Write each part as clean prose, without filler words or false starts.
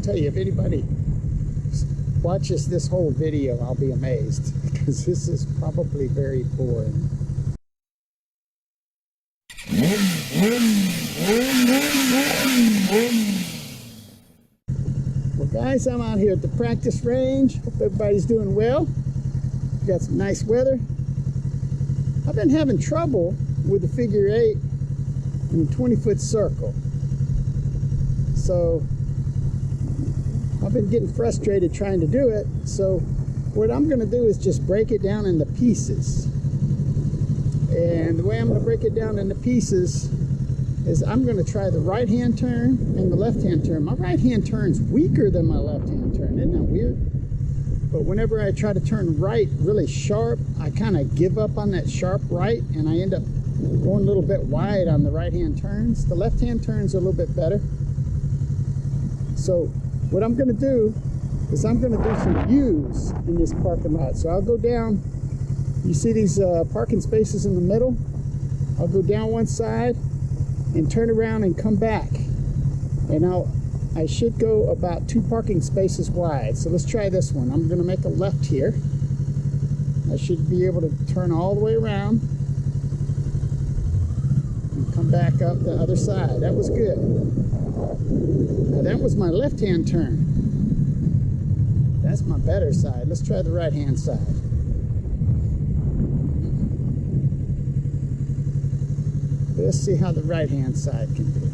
tell you, if anybody watches this whole video, I'll be amazed, because this is probably very boring. Well guys, I'm out here at the practice range. Hope everybody's doing well. We got some nice weather. I've been having trouble with the figure 8 in a 20-foot circle. So I've been getting frustrated trying to do it. So what I'm going to do is just break it down into pieces. And the way I'm going to break it down into pieces is I'm going to try the right hand turn and the left hand turn. My right hand turn's weaker than my left hand turn. Isn't that weird? But whenever I try to turn right really sharp, I kind of give up on that sharp right, and I end up going a little bit wide on the right hand turns. The left hand turns are a little bit better. So what I'm going to do is I'm going to do some U's in this parking lot. So I'll go down. You see these parking spaces in the middle? I'll go down one side and turn around and come back. And I should go about 2 parking spaces wide. So let's try this one. I'm going to make a left here. I should be able to turn all the way around and come back up the other side. That was good. Now that was my left hand turn. That's my better side. Let's try the right hand side. Let's see how the right hand side can do.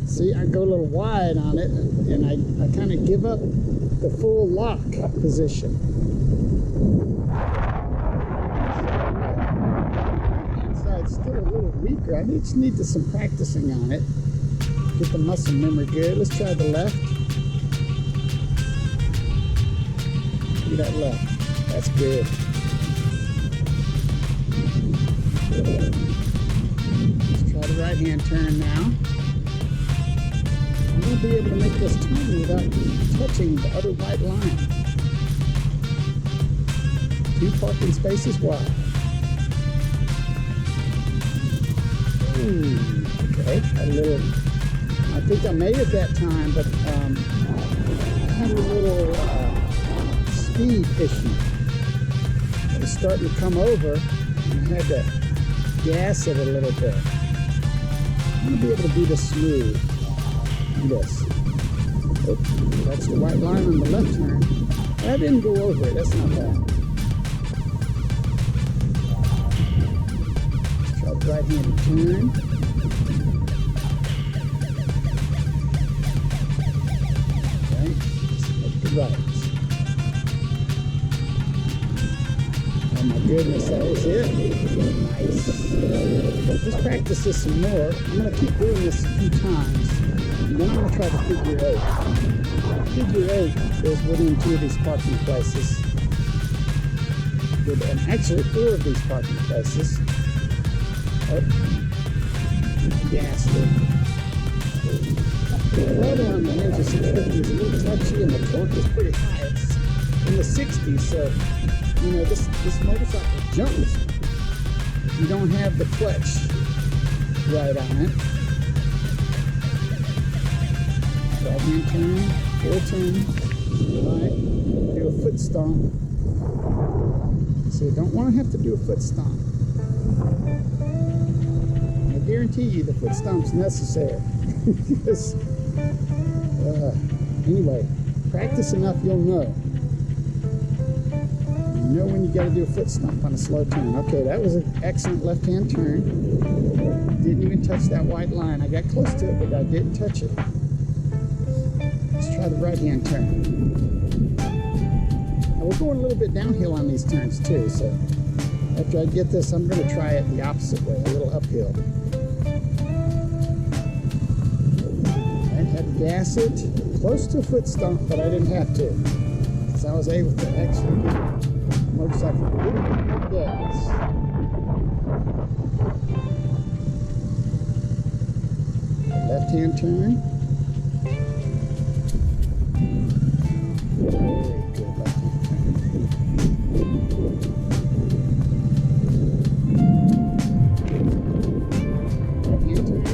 See, I go a little wide on it, and I kind of give up the full lock position. Right hand side's still a little weaker. I just need some practicing on it. Get the muscle memory good. Let's try the left. Do that left. That's good. Let's try the right hand turn now. I'm going to be able to make this turn without touching the other white line. 2 parking spaces wide. Ooh, okay, had a little, I think I made it that time, but I had a little speed issue. It was starting to come over, and I had to gas it a little bit. I'm going to be able to do this smooth. This. Oh, that's the white line on the left turn. I didn't go over it. That's not bad. Let's try the right-handed turn. Okay. Let's make the rights. Oh my goodness, that was it. Nice. Let's practice this some more. I'm going to keep doing this a few times. And then I'm going to try the figure 8. Figure 8 is within 2 of these parking places. And actually 4 of these parking places. Oh, gassed it. The level on the Ninja 650 is a little touchy, and the torque is pretty high. It's in the 60s, so you know this motorcycle jumps if you don't have the clutch right on it. Right hand turn, full turn, right, do a foot stomp. So you don't want to have to do a foot stomp. I guarantee you the foot stomp's necessary. Because, anyway, practice enough, you'll know. You know when you got to do a foot stomp on a slow turn. Okay, that was an excellent left hand turn. Didn't even touch that white line. I got close to it, but I didn't touch it. Let's try the right hand turn. Now we're going a little bit downhill on these turns too, so after I get this, I'm going to try it the opposite way, a little uphill. I had to gas it close to a foot stomp, but I didn't have to, because I was able to actually get the motorcycle a little bit more gas. Left hand turn. Right hand turn.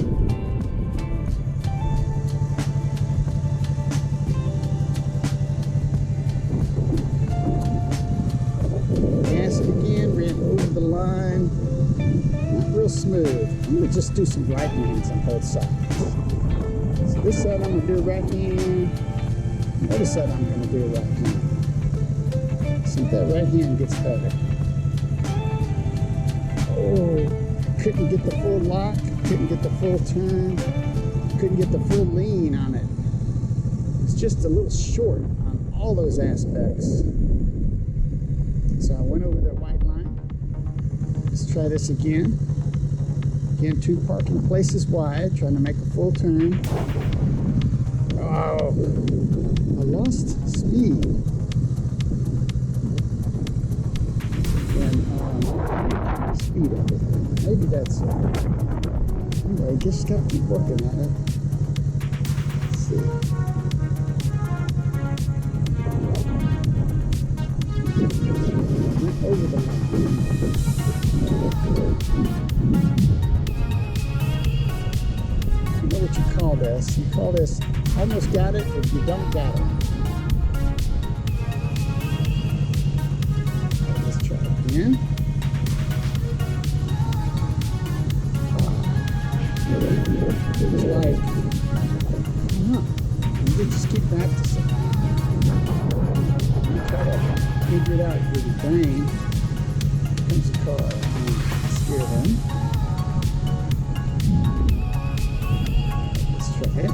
I'm going to just do some right hands on both sides. So this side I'm going to do a right hand. The other side I'm going to do a right hand. See if that right hand gets better. Oh, couldn't get the full lock, couldn't get the full turn, couldn't get the full lean on it. It's just a little short on all those aspects. So I went over that white line. Let's try this again. Again, 2 parking places wide, trying to make a full turn. Oh, I lost speed. And speed of it. Maybe that's it. Anyway, I just gotta keep working on it. Let's see. Went over the line. You know what you call this? You call this almost got it, or you don't got it. Let's try it again. It was like, you just keep practicing. You try to figure it out with your brain. Here comes a car. Steer them. Let's try it.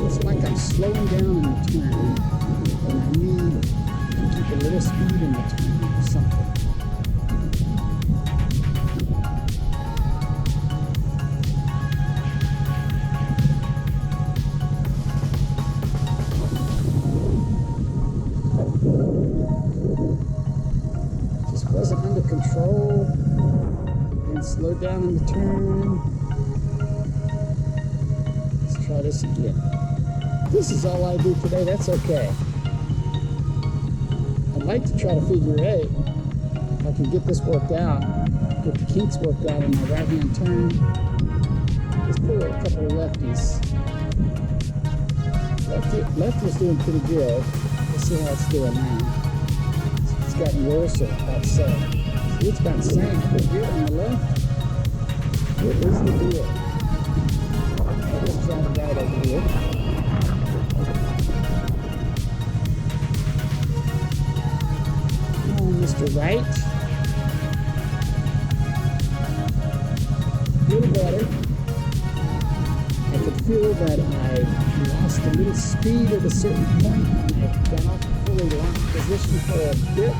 It's like I'm slowing down in the turn. And I need to keep a little speed in the turn or something. Just wasn't under control. And slowed down in the turn. Let's try this again. This is all I do today, that's okay. I'd like to try to figure 8. If I can get this worked out, get the kinks worked out in my right hand turn. Let's pull a couple of lefties. Left is doing pretty good. Let's see how it's doing now. It's gotten worse or about the same. See, it's about the same. Pretty good on the left. What is the deal? Let's try the right over here. Mr. Right. A little better. I could feel that I lost a little speed at a certain point and I got off a fully locked position for a bit.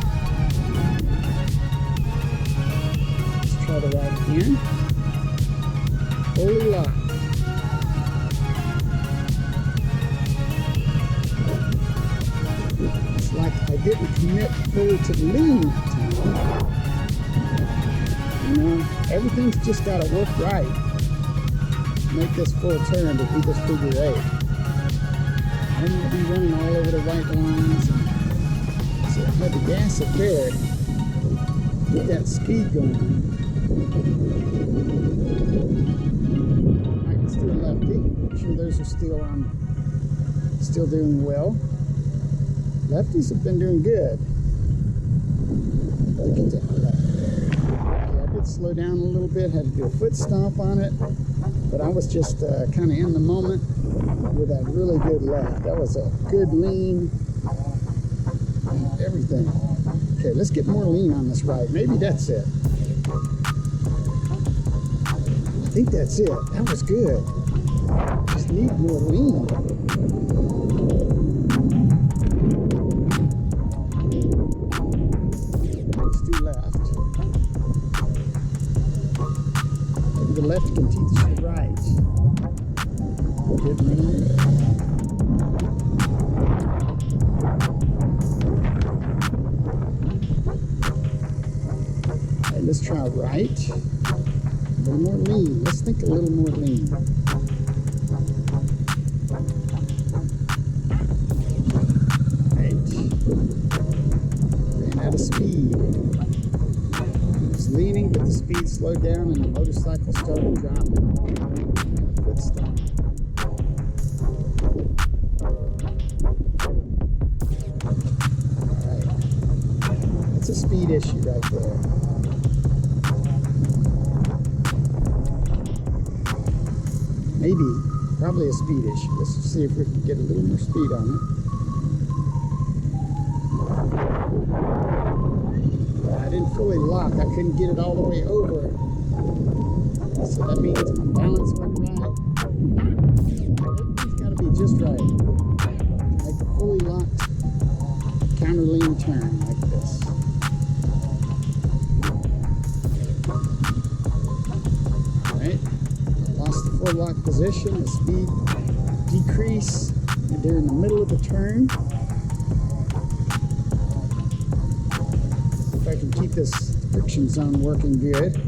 Let's try the right again. Fully locked. Like I didn't commit fully to the lean that time. You know, everything's just got to work right. Make this full turn to do this figure 8. I'm going to be running all over the white lines. So I had the gas up there. Get that speed going. Alright, let's do a lefty. Make sure those are still doing well. Lefties have been doing good. Get down left. Okay, I did slow down a little bit, had to do a foot stomp on it, but I was just kind of in the moment with that really good left. That was a good lean and everything. Okay, let's get more lean on this right. Maybe that's it. I think that's it. That was good. Just need more lean. The left can teach the right. Good lean. Okay, let's try right. A little more lean. Let's think a little more lean. Right. Ran out of speed. Leaning, but the speed slowed down and the motorcycle started dropping. Foot stop. That's a speed issue right there. Maybe, probably a speed issue. Let's see if we can get a little more speed on it. I didn't fully lock. I couldn't get it all the way over. So that means my balance went right. Everything's got to be just right. Like a fully locked counter lean turn like this. Alright. Lost the full lock position. The speed decrease during the middle of the turn. If I can keep this friction zone working good.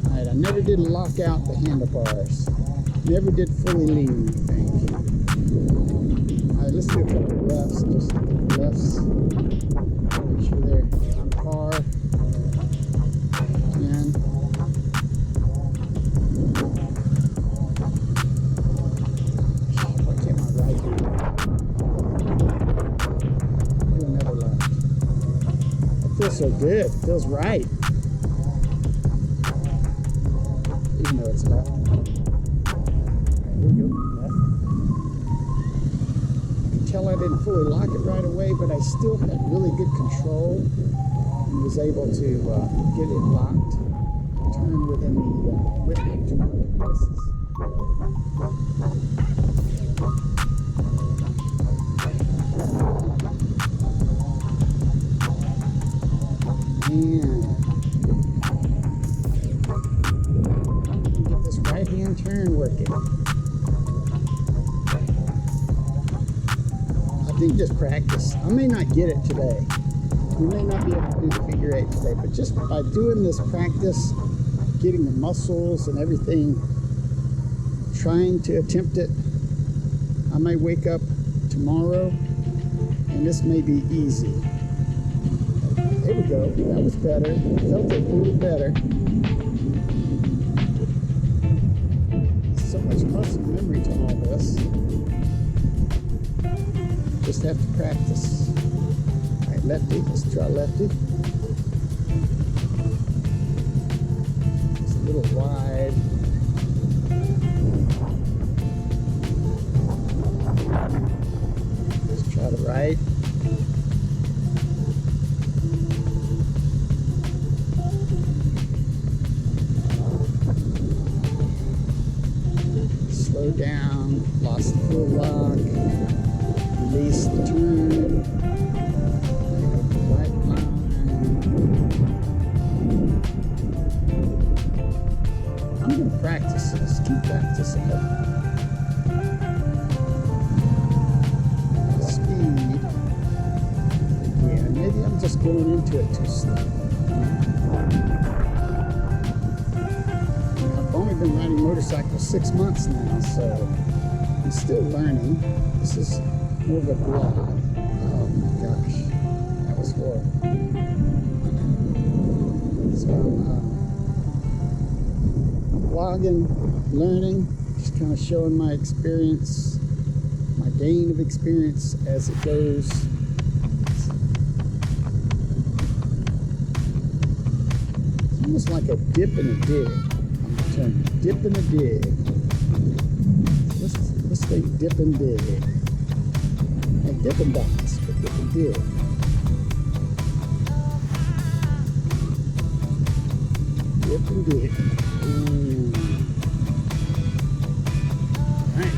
Alright, I never did lock out the handlebars. Never did fully lean, I think. Alright, let's do a couple of lefts. Just lefts. Make sure they're on par. Again. Why can't my right hand? Do another left. That feels so good. It feels right. Even though it's left. Here we go. Left. You can tell I didn't fully lock it right away, but I still had really good control and was able to get it locked. Turn within the width of 200 paces. And get this right hand turn working. I think just practice. I may not get it today. We may not be able to do the figure 8 today, but just by doing this practice, getting the muscles and everything, trying to attempt it, I may wake up tomorrow and this may be easy. There we go. That was better. I felt it a little better. So much muscle memory to all this. Just have to practice. All right, lefty. Let's try lefty. It's a little wide. Let's try the right. Slow down, lost the full lock, release the turn, right line. I'm going to practice this, keep practicing it. Speed, again, maybe I'm just going into it too slow. I've only been riding motorcycles 6 months now, so I'm still learning. This is more of a vlog. Oh my gosh, that was horrible. So I'm vlogging, learning, just kind of showing my experience, my gain of experience as it goes. It's almost like a dip and a dig. Dip and a dig. Let's think dip and dig. Like Dippin' Dots, but dip and dig. Dip and dig. Ooh. Alright.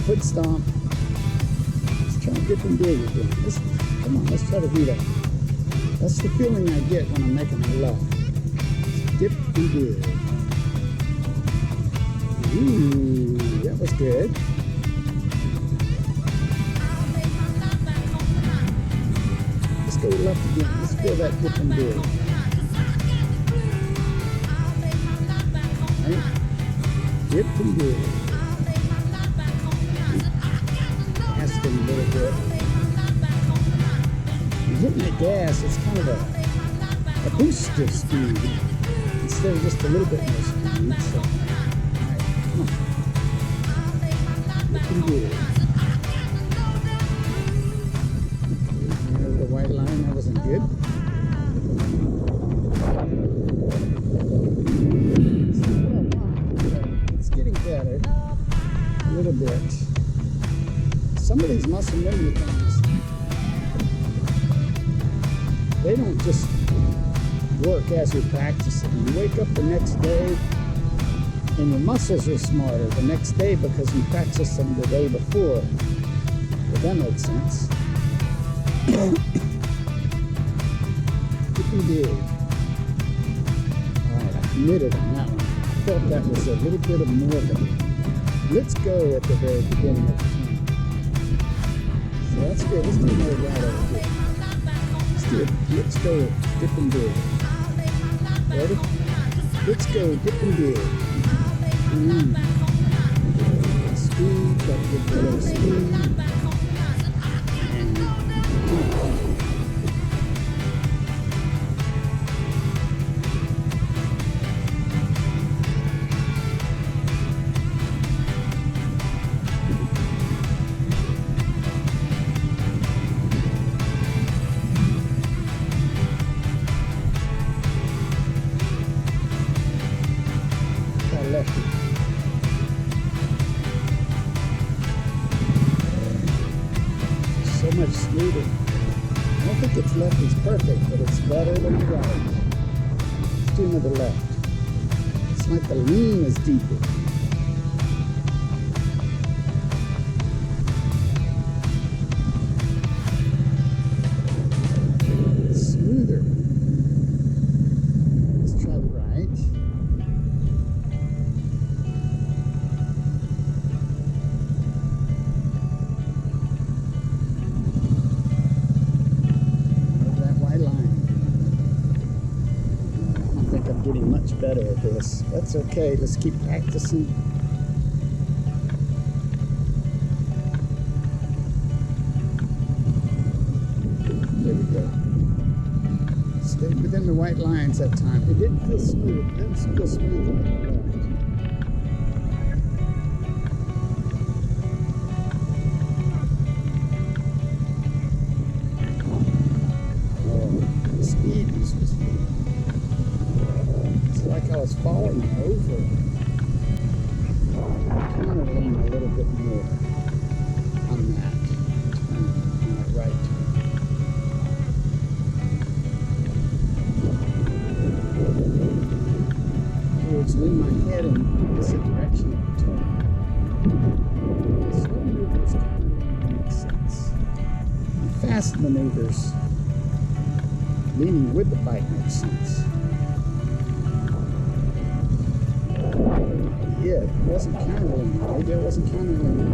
Foot stomp. Let's try dip and dig again. Come on, let's try to do that. That's the feeling I get when I'm making a left. Dip and dig. Ooh, that was good. Let's go left again. Let's feel that dip and dig. Right? Dip and dig. Asking a little bit. You're hitting the gas, it's kind of a boost of speed. Instead of just a little bit more speed, so, alright, come on. Looking good. good. It's getting better a little bit. Some of these muscle memory things, they don't just work as you're practicing. You wake up the next day and your muscles are smarter the next day because you practiced them the day before. If that makes sense. Looking good. Alright, I committed on that one. I felt that was a little bit of more of a let's go at the very beginning of the time. So that's good. Let's do another ride over here. Let's do it. Let's go dip and dig. Ready? Let's go dip and dig. Speed, got to get a little speed. Lefty. So much smoother. I don't think it's lefty's perfect, but it's better than the right. Let's do another left. It's like the lean is deeper. It's smoother. Let's try the right. Getting much better at this. That's okay. Let's keep practicing. There we go. Stayed within the white lines that time. It didn't feel smooth. It didn't feel smooth on the left. Oh, the speed was like I was falling over. Counter lean a little bit more on that. On that right turn. Towards lean my head in this direction of the turn. Slow maneuvers counter lean makes sense. And fast maneuvers, leaning with the bike makes sense. Yeah, it wasn't counterleaning. Maybe it wasn't counterleaning.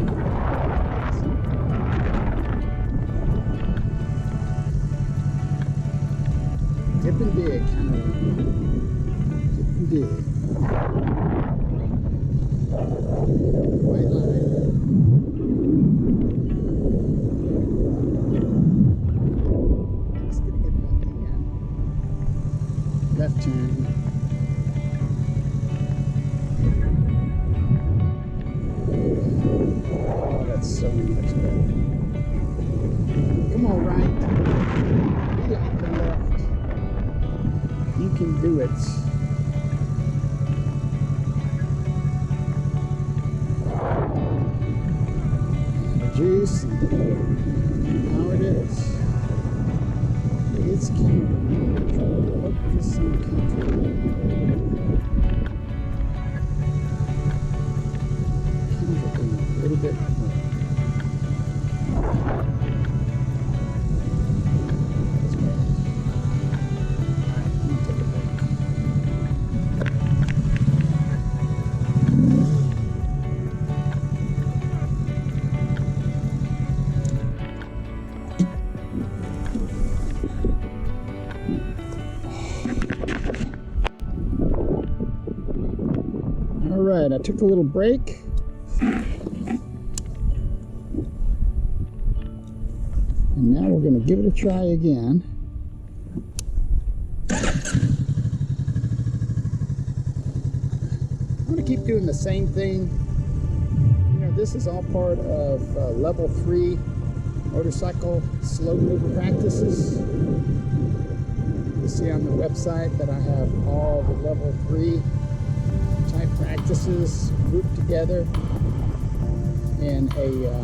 Dip and dig, counterleaning. Dip and dig. White line. Just gonna get back again. Left turn. So much better. Come on, right. Be like the left. You can do it. And the juice and how it is. It's cute. I hope this sounds comfortable. A little bit more. All right, I took a little break. And now we're going to give it a try again. I'm going to keep doing the same thing. You know, this is all part of level 3 motorcycle slow maneuver practices. You see on the website that I have all the level 3 type practices grouped together in on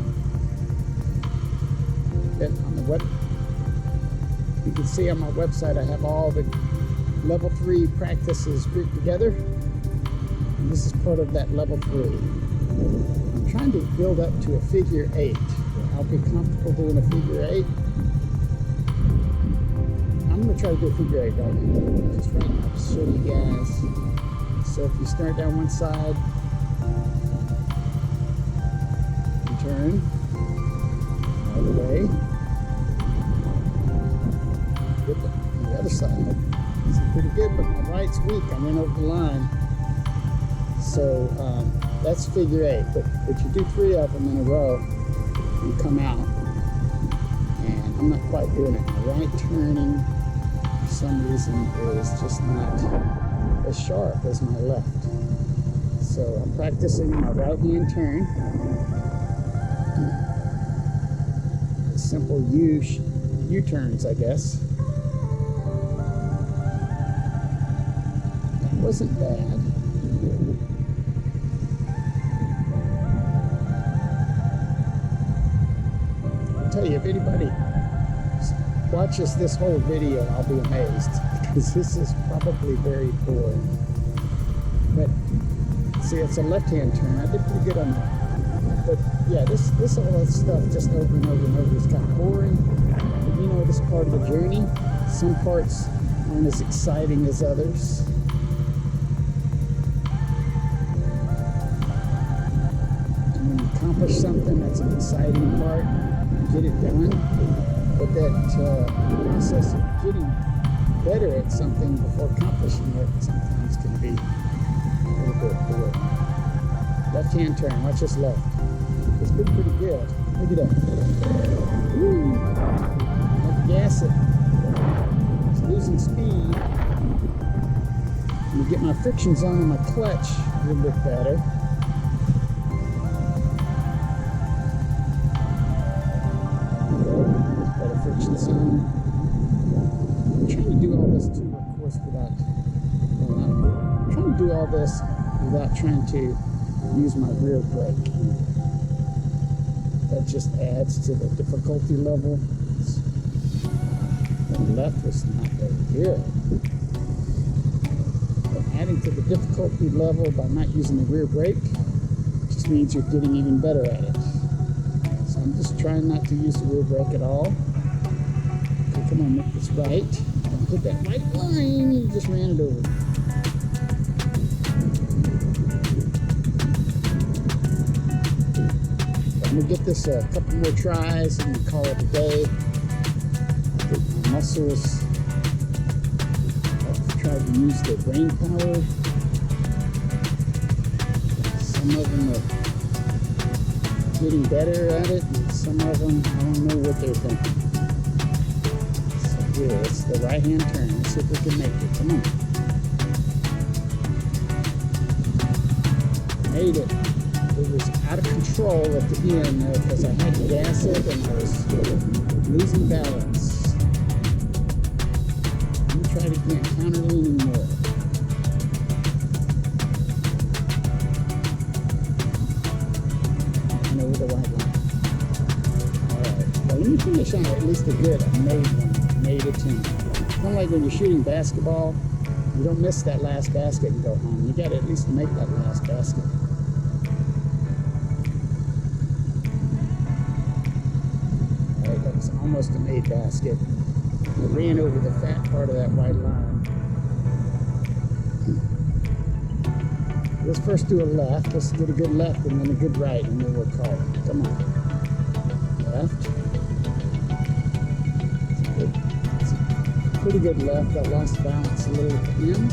the web. You can see on my website I have all the level 3 practices grouped together, and this is part of that level 3. I'm trying to build up to a figure 8. I'll be comfortable doing a figure 8. I'm going to try to do a figure 8 right now. Just right now, to show you guys. So if you start down one side, and turn all the way, get on the other side. This is pretty good, but my right's weak. I went over the line. So that's figure 8. But you do 3 of them in a row, you come out. And I'm not quite doing it. My right turning, for some reason, is just not as sharp as my left. So I'm practicing my right hand turn. Simple U-turns, I guess. That wasn't bad. I'll tell you, if anybody watches this whole video, I'll be amazed, because this is probably very boring. But see, it's a left-hand turn. I did pretty good on that. But yeah, this all that stuff just over and over and over is kind of boring. But you know, this part of the journey. Some parts aren't as exciting as others. And when you accomplish something, that's an exciting part. You get it done. But that process of getting better at something before accomplishing it sometimes can be a little bit boring. Left-hand turn. Watch this left. It's been pretty good. Look at that. Woo! I have to gas it. It's losing speed. Let me get my friction zone on my clutch a little bit better. Better friction zone. I'm trying to do all this too, of course, without. I'm trying to do all this without trying to use my rear brake. That just adds to the difficulty level. The left was not very good. But adding to the difficulty level by not using the rear brake just means you're getting even better at it. So I'm just trying not to use the rear brake at all. Okay, come on, make this right. Don't hit that white line. You just ran it over. I'm going to get this a couple more tries and call it a day. Get my muscles. I've tried to use their brain power. Some of them are getting better at it, and some of them, I don't know what they're thinking. So here, it's the right hand turn. Let's see if we can make it. Come on. Made it. It was out of control at the end there because I had to gas it and I was losing balance. Let me try it again, counter leaning more. And over the white line. Alright, well, let me finish on at least a good. I made one, made a 10. Kind of like when you're shooting basketball, you don't miss that last basket and go home. You got to at least make that last basket. Almost a made basket. I ran over the fat part of that white line. Let's first do a left. Let's get a good left and then a good right, and then we'll call it. Come on. Left. It's a pretty good left. I lost balance a little at the end.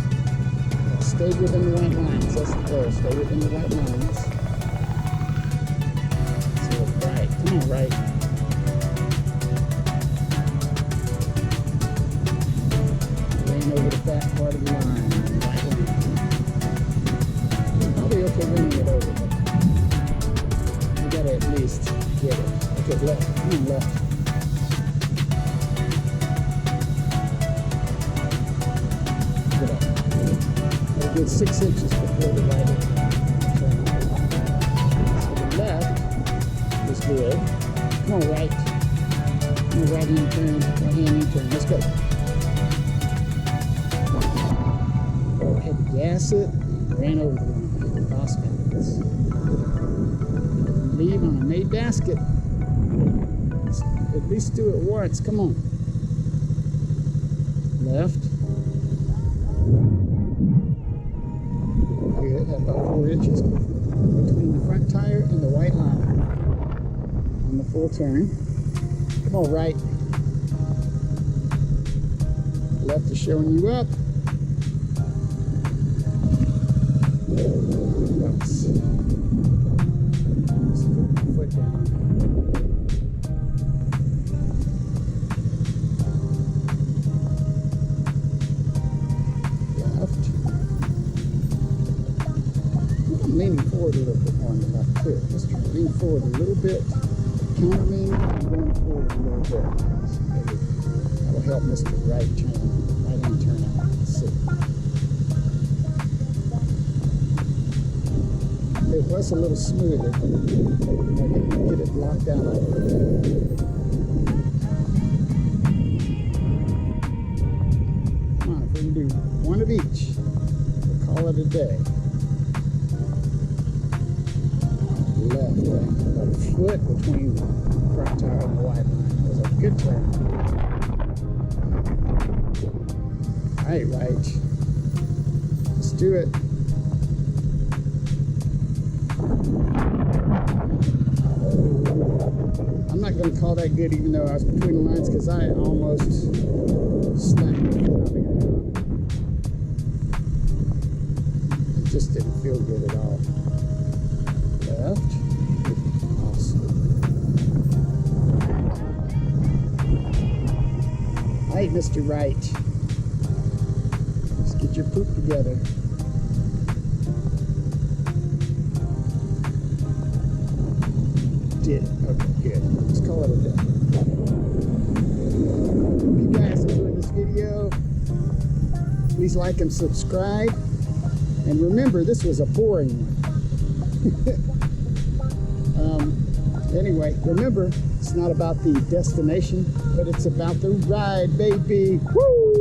Stay within the white lines. That's the goal. Stay within the white lines. So right. Come on, right. Over the fat part of the line, right line. I'll be okay running it over, but you gotta at least get it. Okay, left, come on, left. good 6 inches before the right turn. So the left is good. Come on, right. Come on, right hand turn, right hand turn. Let's go. I had to gas it, ran over the crosscuts. Leave on a made basket. Let's at least do it once. Come on. Left. Good. About 4 inches between the front tire and the white line on the full turn. Come on, right. Left is showing you up. Let's put my foot down. I'm leaning forward a little bit more on the left too. Just try to lean forward a little bit. Counter lean and going forward a little bit. So maybe that'll help Mr. Right hand turn out. Let's see. It was a little smoother. Maybe get it locked down a little bit. Come on, if we can do one of each, we'll call it a day. Left, about a foot between the front tire and the white line. That was a good turn. Right. Let's do it. I'm not going to call that good, even though I was between the lines, because I almost slammed it. It just didn't feel good at all. Left. Awesome. Right, Mr. Right. Let's get your poop together. Did it. Okay, good. Let's call it a day. If you guys enjoyed this video, please like and subscribe. And remember, this was a boring one. Anyway, remember, it's not about the destination, but it's about the ride, baby. Woo!